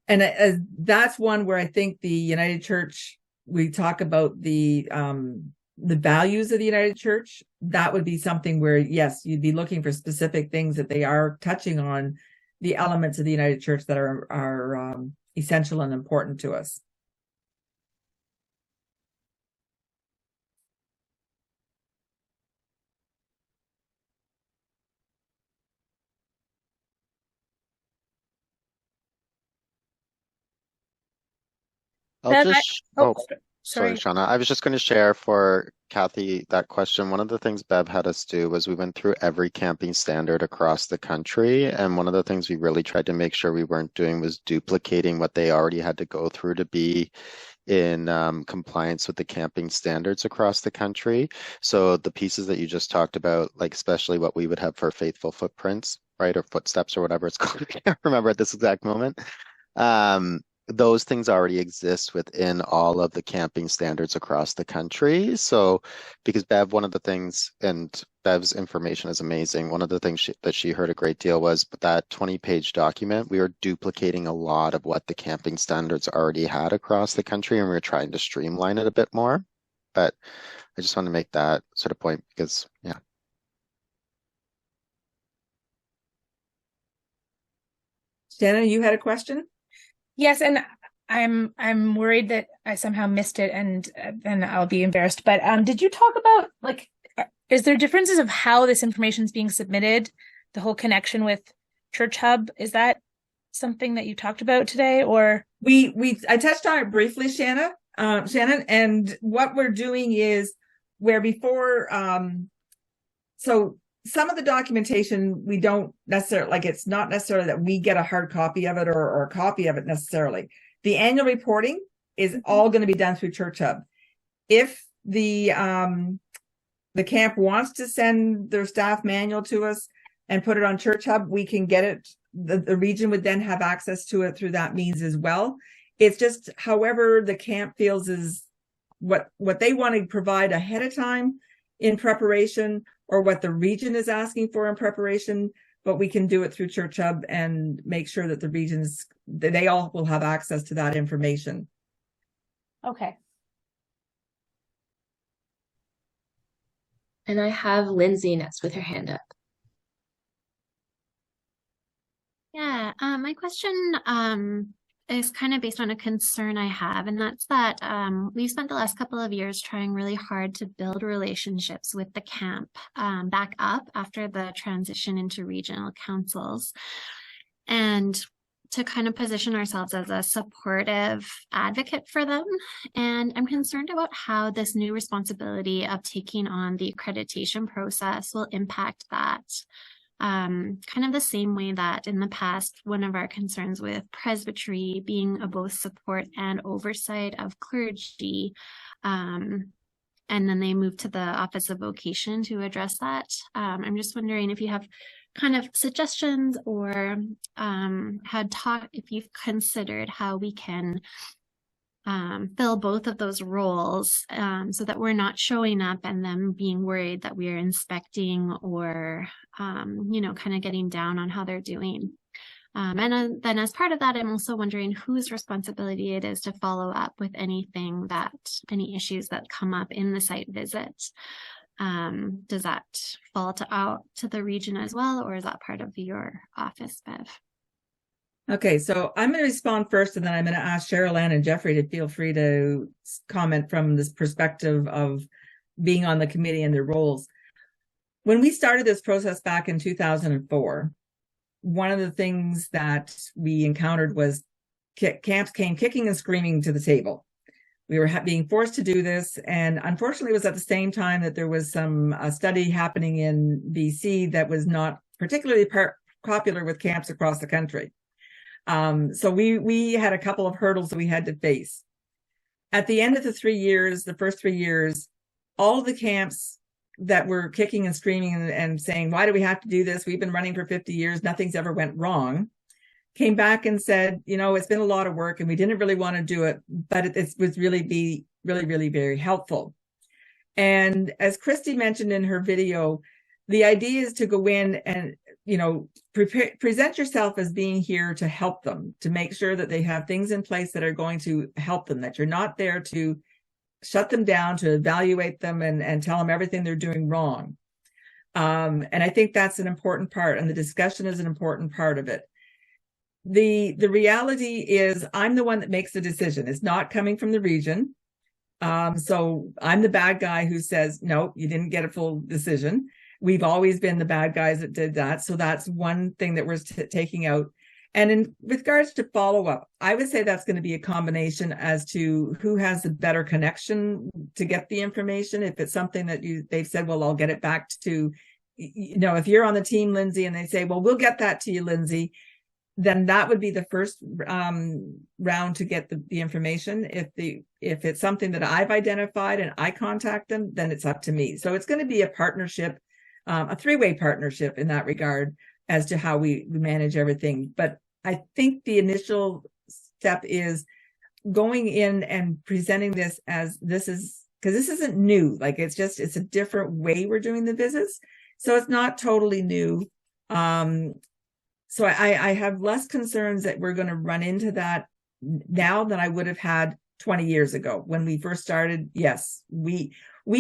And that's one where I think the United Church, we talk about the values of the United Church. That would be something where, yes, you'd be looking for specific things that they are touching on the elements of the United Church that are essential and important to us. I'll Bev, just, oh, sorry, sorry. Shauna. I was just going to share for Kathy that question. One of the things Bev had us do was we went through every camping standard across the country. And one of the things we really tried to make sure we weren't doing was duplicating what they already had to go through to be in compliance with the camping standards across the country. So the pieces that you just talked about, like especially what we would have for faithful footprints, right, or footsteps or whatever it's called, I can't remember at this exact moment. Um, those things already exist within all of the camping standards across the country. So, because Bev, one of the things, and Bev's information is amazing. One of the things that she heard a great deal was that 20-page document, we were duplicating a lot of what the camping standards already had across the country, and we were trying to streamline it a bit more. But I just want to make that sort of point because, yeah. Shannon, you had a question? Yes, and I'm worried that I somehow missed it, and then I'll be embarrassed. But did you talk about is there differences of how this information is being submitted? The whole connection with Church Hub, is that something that you talked about today, or I touched on it briefly, Shannon, and what we're doing is where before, so some of the documentation we don't necessarily, like it's not necessarily that we get a hard copy of it or a copy of it necessarily. The annual reporting is all going to be done through Church Hub. If the camp wants to send their staff manual to us and put it on Church Hub, we can get it. The region would then have access to it through that means as well. It's just however the camp feels is what they want to provide ahead of time in preparation, or what the region is asking for in preparation, but we can do it through Church Hub and make sure that the regions, they all will have access to that information. okay. And I have Lindsay next with her hand up. Yeah, my question is kind of based on a concern I have, and that's that we've spent the last couple of years trying really hard to build relationships with the camp back up after the transition into regional councils, and to kind of position ourselves as a supportive advocate for them. And I'm concerned about how this new responsibility of taking on the accreditation process will impact that. Kind of the same way that in the past, one of our concerns with presbytery being a both support and oversight of clergy, and then they moved to the Office of Vocation to address that. I'm just wondering if you have kind of suggestions or if you've considered how we can fill both of those roles so that we're not showing up and them being worried that we're inspecting or, kind of getting down on how they're doing. And then as part of that, I'm also wondering whose responsibility it is to follow up with any issues that come up in the site visit. Does that fall out to the region as well, or is that part of your office, Bev? Okay, so I'm going to respond first, and then I'm going to ask Cheryl Ann and Jeffrey to feel free to comment from this perspective of being on the committee and their roles. When we started this process back in 2004, one of the things that we encountered was camps came kicking and screaming to the table. We were being forced to do this, and unfortunately it was at the same time that there was some study happening in BC that was not particularly popular with camps across the country. So we had a couple of hurdles that we had to face. At the end of the first 3 years, all of the camps that were kicking and screaming and saying, why do we have to do this? We've been running for 50 years. Nothing's ever went wrong. Came back and said, it's been a lot of work and we didn't really want to do it, but it was really very helpful. And as Christy mentioned in her video, the idea is to go in and, present yourself as being here to help them, to make sure that they have things in place that are going to help them, that you're not there to shut them down, to evaluate them and tell them everything they're doing wrong. And I think that's an important part, and the discussion is an important part of it. The reality is I'm the one that makes the decision. It's not coming from the region. So I'm the bad guy who says, no, you didn't get a full decision. We've always been the bad guys that did that. So that's one thing that we're taking out. And in with regards to follow-up, I would say that's going to be a combination as to who has the better connection to get the information. If it's something that they've said, well, I'll get it back to, if you're on the team, Lindsay, and they say, well, we'll get that to you, Lindsay, then that would be the first round to get the information. If it's something that I've identified and I contact them, then it's up to me. So it's going to be a partnership, a three-way partnership in that regard as to how we manage everything. But I think the initial step is going in and presenting this as this is, because this isn't new. Like it's a different way we're doing the visits. So it's not totally new. So I have less concerns that we're going to run into that now than I would have had 20 years ago when we first started. Yes, we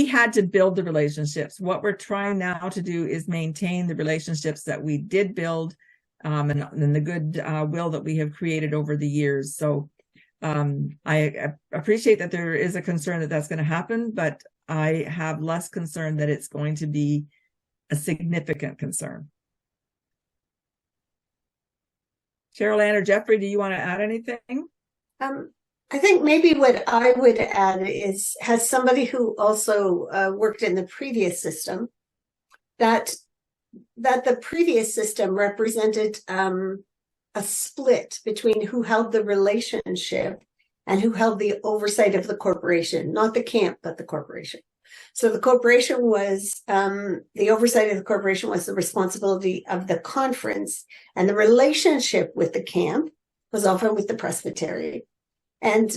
had to build the relationships. What we're trying now to do is maintain the relationships that we did build, and the good will that we have created over the years. So I appreciate that there is a concern that that's going to happen, but I have less concern that it's going to be a significant concern. Cheryl Ann or Jeffrey, do you want to add anything? I think maybe what I would add is, has somebody who also worked in the previous system, that the previous system represented a split between who held the relationship and who held the oversight of the corporation, not the camp, but the corporation. So the corporation was, the oversight of the corporation was the responsibility of the conference, and the relationship with the camp was often with the presbytery. And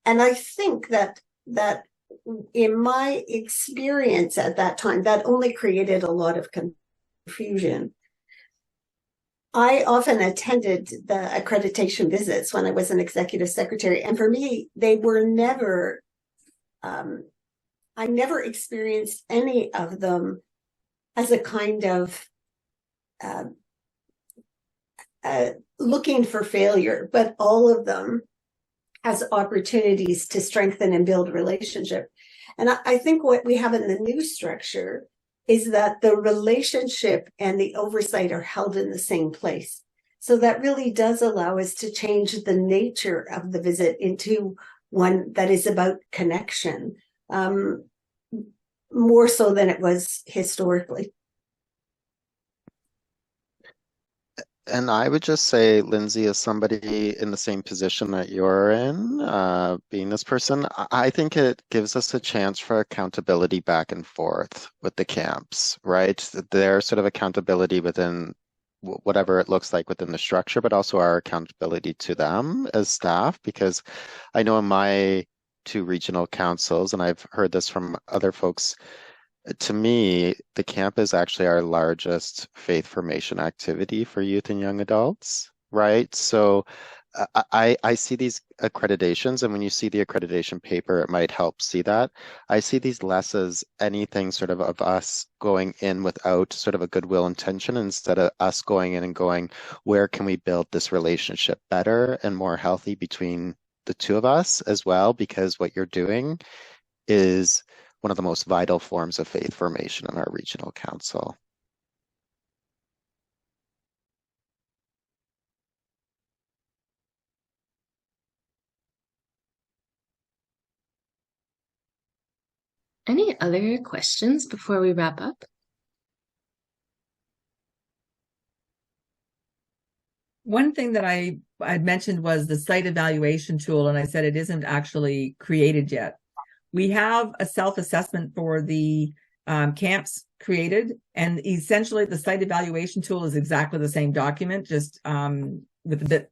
I think that in my experience at that time, that only created a lot of confusion. I often attended the accreditation visits when I was an executive secretary, and for me, they were never, I never experienced any of them as a kind of looking for failure, but all of them as opportunities to strengthen and build relationship. And I think what we have in the new structure is that the relationship and the oversight are held in the same place. So that really does allow us to change the nature of the visit into one that is about connection, more so than it was historically. And I would just say, Lindsay, as somebody in the same position that you're in, being this person, I think it gives us a chance for accountability back and forth with the camps, right? Their sort of accountability within whatever it looks like within the structure, but also our accountability to them as staff, because I know in my two regional councils, and I've heard this from other folks, to me, the camp is actually our largest faith formation activity for youth and young adults, right? So I see these accreditations, and when you see the accreditation paper, it might help see that. I see these less as anything sort of us going in without sort of a goodwill intention, instead of us going in and going, where can we build this relationship better and more healthy between the two of us as well? Because what you're doing is one of the most vital forms of faith formation in our regional council. Any other questions before we wrap up? One thing that I'd mentioned was the site evaluation tool, and I said it isn't actually created yet. We have a self-assessment for the camps created, and essentially the site evaluation tool is exactly the same document, just with a bit,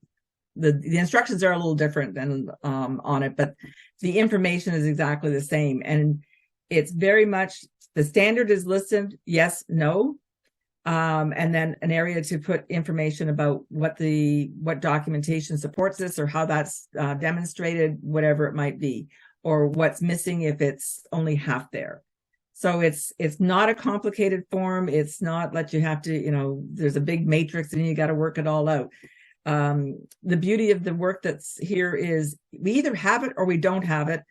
the instructions are a little different than on it, but the information is exactly the same. And it's very much, the standard is listed, yes, no, and then an area to put information about what documentation supports this, or how that's demonstrated, whatever it might be, or what's missing if it's only half there. So it's not a complicated form. It's not that you have to, there's a big matrix and you got to work it all out. The beauty of the work that's here is we either have it or we don't have it.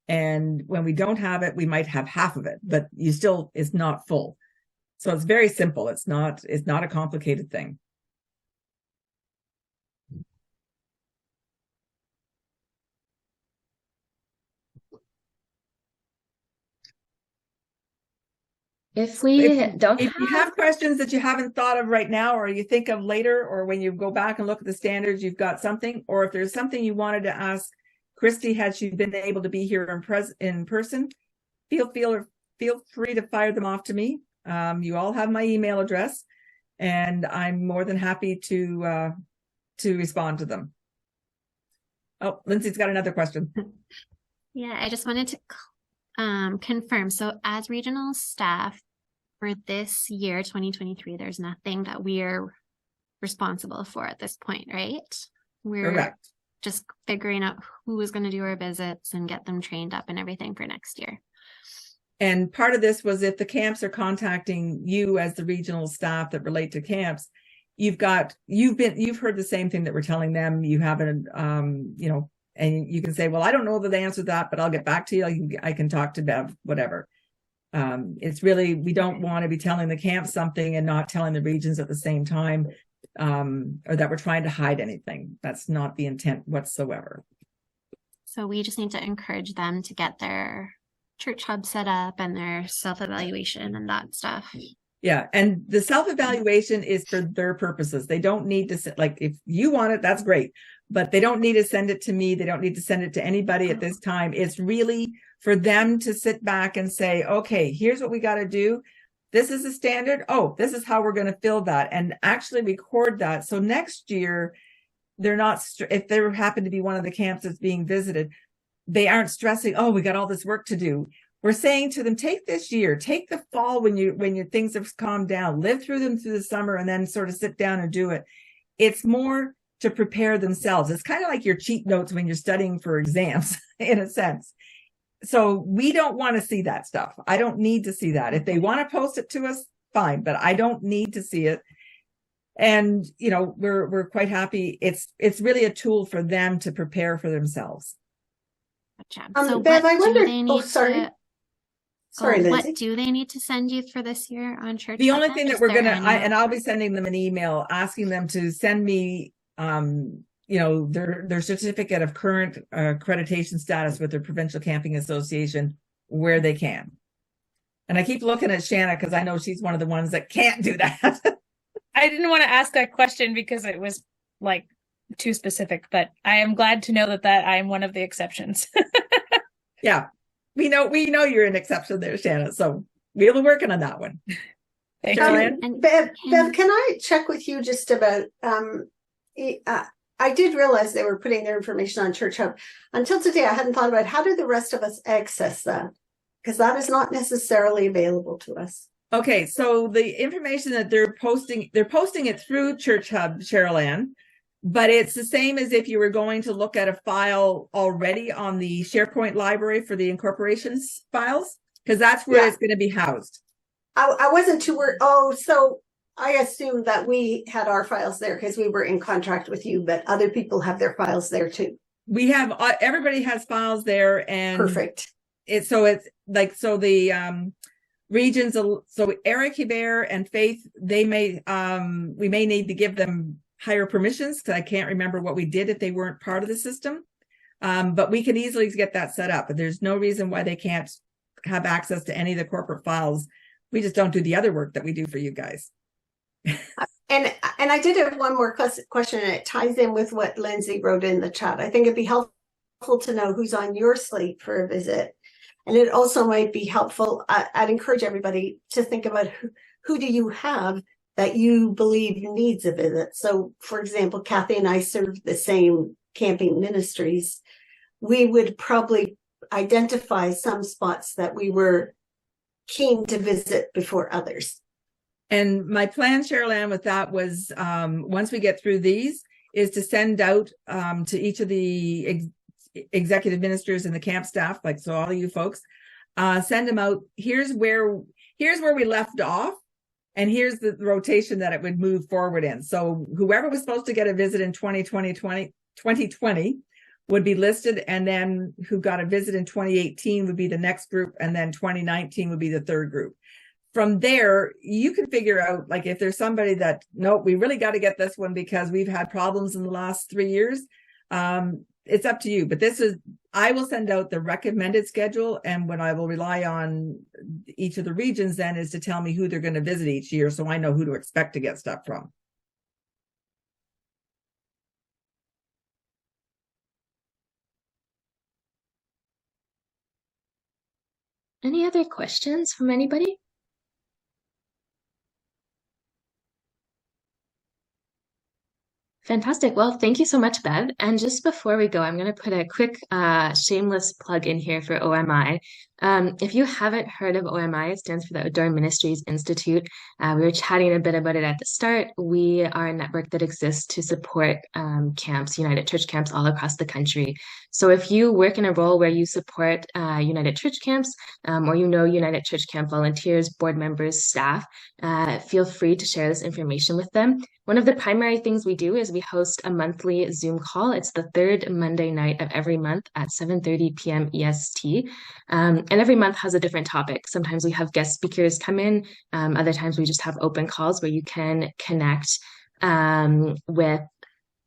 And when we don't have it, we might have half of it, but it's not full. So it's very simple. It's not a complicated thing. If we don't If you have questions that you haven't thought of right now, or you think of later, or when you go back and look at the standards, you've got something, or if there's something you wanted to ask Christy, had she been able to be here in person, feel free to fire them off to me. You all have my email address, and I'm more than happy to respond to them. Oh, Lindsay's got another question. Yeah, I just wanted to confirm. So as regional staff for this year, 2023, there's nothing that we're responsible for at this point, right? We're Correct. Just figuring out who is going to do our visits and get them trained up and everything for next year. And part of this was if the camps are contacting you as the regional staff that relate to camps, you've heard the same thing that we're telling them. You haven't, and you can say, well, I don't know the answer to that, but I'll get back to you. I can talk to Bev, whatever. It's really, we don't want to be telling the camp something and not telling the regions at the same time, or that we're trying to hide anything. That's not the intent whatsoever. So we just need to encourage them to get their church hub set up and their self-evaluation and that stuff. Yeah. And the self-evaluation is for their purposes. They don't need to, like, if you want it, that's great, but they don't need to send it to me. They don't need to send it to anybody at this time. It's really for them to sit back and say, okay, here's what we got to do. This is the standard. Oh, this is how we're going to fill that, and actually record that. So next year, they're not, if they happen to be one of the camps that's being visited, they aren't stressing, oh, we got all this work to do. We're saying to them, take this year, take the fall when your things have calmed down, live through them through the summer, and then sort of sit down and do it. It's more to prepare themselves. It's kind of like your cheat notes when you're studying for exams, in a sense. So we don't want to see that stuff. I don't need to see that. If they want to post it to us, fine, but I don't need to see it. And, we're quite happy. It's really a tool for them to prepare for themselves. Gotcha. So Bev, I wonder, sorry, what do they need to send you for this year on church? The only thing that we're going to, and I'll be sending them an email asking them to send me, their certificate of current accreditation status with their Provincial Camping Association where they can. And I keep looking at Shanna because I know she's one of the ones that can't do that. I didn't want to ask that question because it was like too specific, but I am glad to know that I am one of the exceptions. Yeah, we know you're an exception there, Shanna. So we'll be working on that one. Thank you. And Bev, can I check with you just about? I did realize they were putting their information on Church Hub. Until today, I hadn't thought about how do the rest of us access that, because that is not necessarily available to us. Okay, so the information that they're posting it through Church Hub, Cheryl Ann. But it's the same as if you were going to look at a file already on the SharePoint library for the incorporations files, because that's where it's going to be housed. I wasn't too worried. Oh, so I assumed that we had our files there because we were in contract with you, but other people have their files there too. We have, everybody has files there, and perfect. The regions, so Eric Hebert and Faith, we may need to give them higher permissions because I can't remember what we did if they weren't part of the system. But we can easily get that set up. There's no reason why they can't have access to any of the corporate files. We just don't do the other work that we do for you guys. And I did have one more question, and it ties in with what Lindsay wrote in the chat. I think it'd be helpful to know who's on your slate for a visit. And it also might be helpful. I'd encourage everybody to think about who do you have that you believe needs a visit. So, for example, Kathy and I serve the same camping ministries. We would probably identify some spots that we were keen to visit before others. And my plan, Cheryl Ann, with that was once we get through these, is to send out to each of the executive ministers and the camp staff, like so all of you folks, send them out. Here's where we left off. And here's the rotation that it would move forward in. So whoever was supposed to get a visit in 2020 would be listed. And then who got a visit in 2018 would be the next group. And then 2019 would be the third group. From there, you can figure out, like, if there's somebody that, no, we really got to get this one because we've had problems in the last 3 years. it's up to you, but I will send out the recommended schedule, and what I will rely on each of the regions then is to tell me who they're going to visit each year, so I know who to expect to get stuff from. Any other questions from anybody? Fantastic. Well, thank you so much, Bev. And just before we go, I'm going to put a quick shameless plug in here for OMI. If you haven't heard of OMI, it stands for the Outdoor Ministries Institute. We were chatting a bit about it at the start. We are a network that exists to support camps, United Church camps all across the country. So if you work in a role where you support United Church camps, or you know United Church camp volunteers, board members, staff, feel free to share this information with them. One of the primary things we do is we host a monthly Zoom call. It's the third Monday night of every month at 7:30 p.m. EST. And every month has a different topic. Sometimes we have guest speakers come in. Other times we just have open calls where you can connect with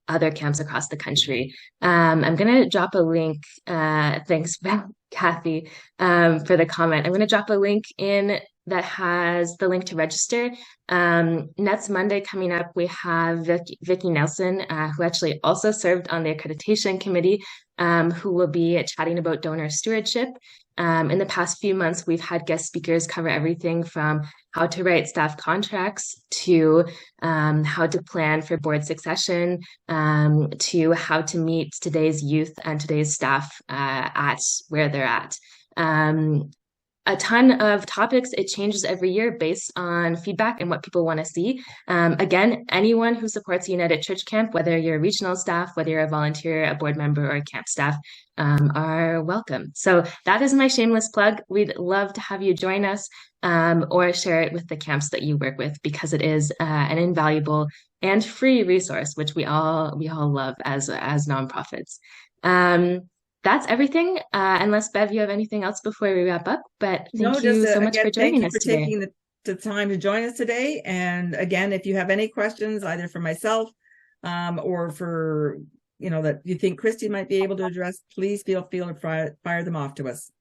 other camps across the country. I'm going to drop a link. Thanks, Kathy, for the comment. I'm going to drop a link in that has the link to register. Next Monday coming up, we have Vicki Nelson, who actually also served on the accreditation committee, who will be chatting about donor stewardship. In the past few months, we've had guest speakers cover everything from how to write staff contracts to how to plan for board succession, to how to meet today's youth and today's staff at where they're at. A ton of topics. It changes every year based on feedback and what people want to see. Again, anyone who supports United Church Camp, whether you're a regional staff, whether you're a volunteer, a board member, or a camp staff, are welcome. So that is my shameless plug. We'd love to have you join us or share it with the camps that you work with, because it is an invaluable and free resource, which we all love as nonprofits. That's everything. Unless Bev, you have anything else before we wrap up, but thank you so much for joining us today. Thank you for taking the time to join us today. And again, if you have any questions, either for myself or for, that you think Christy might be able to address, please feel free to fire them off to us.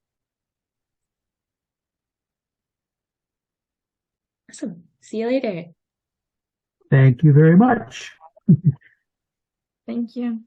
Awesome. See you later. Thank you very much. Thank you.